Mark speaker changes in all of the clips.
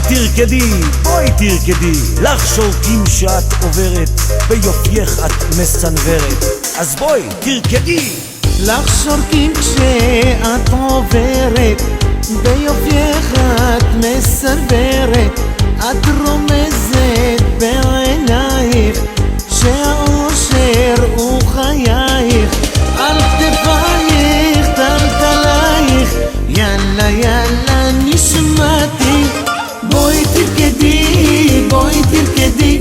Speaker 1: תרקדי, בואי תרקדי, לך שורקים שאת עוברת, ביופייך את מסנוורת, אז בואי תרקדי.
Speaker 2: לך שורקים כשאת עוברת, ביופייך את מסנוורת, את רומזת בעינייך שהאושר הוא חייך, על כתפייך טלטלייך, יאללה יאללה נשמתי, בואי תרקדי, בואי תרקדי,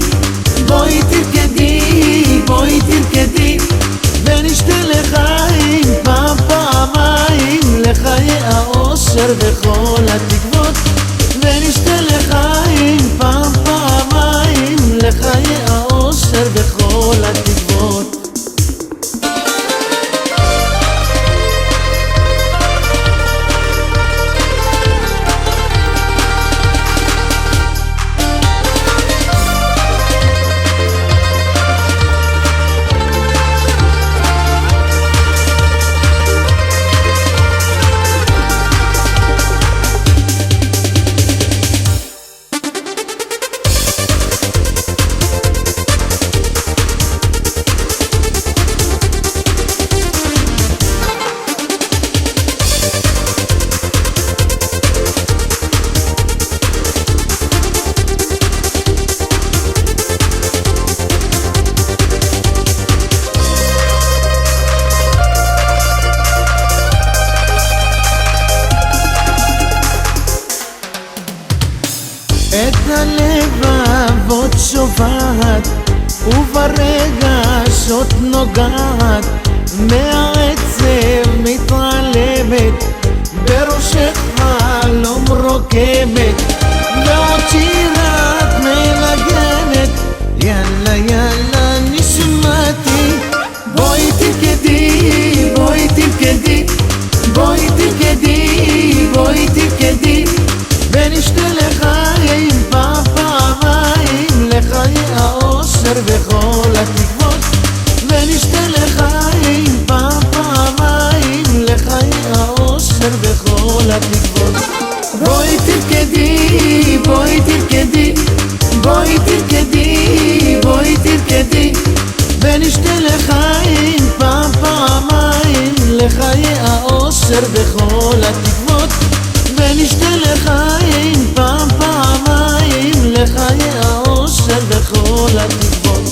Speaker 2: בואי תרקדי, בואי תרקדי, ונשתה לחיים פעמיים, לחיי האושר וכל התקוות, ונשתה לחיים פעמיים, לחיי האושר וכל התקוות. את הלבבות שובעת, וברגשות נוגעת, מהעצב מתעלמת, בראשך חלום רוקמת, ועוד שירה את מנגנת, יאללה יאללה נשמתי, בואי תרקדי, בואי תרקדי, בואי תרקדי, בואי תרקדי, ונשתה לחיים פעמיים, לחיי האושר וכל התקוות, ונשתה לחיים פעמיים, לחיי האושר וכל התקוות. בואי תרקדי, בואי תרקדי, בואי תרקדי, בואי תרקדי, ונשתה לחיים פעמיים, לחיי האושר וכל התקוות, ונשתה לחיים פעמיים, לחיי האושר וכל התקוות.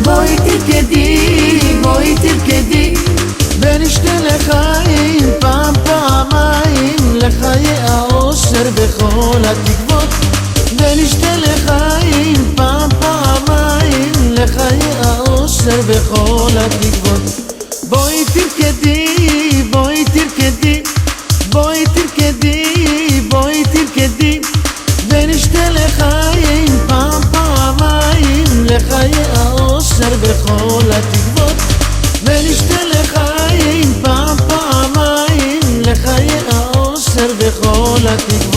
Speaker 2: בואי תרקדי, בואי תרקדי, ונשתה לחיים פעמיים, לחיי האושר וכל התקוות, ונשתה לחיים פעמיים, לחיי האושר וכל התקוות. בואי תרקדי, בואי תרקדי, בואי תרקדי, בואי תרקדי, ונשתה לחיים פעמיים, לחיי האושר וכל התקוות, ונשתה לחיים פעמיים, לחיי האושר וכל התקוות.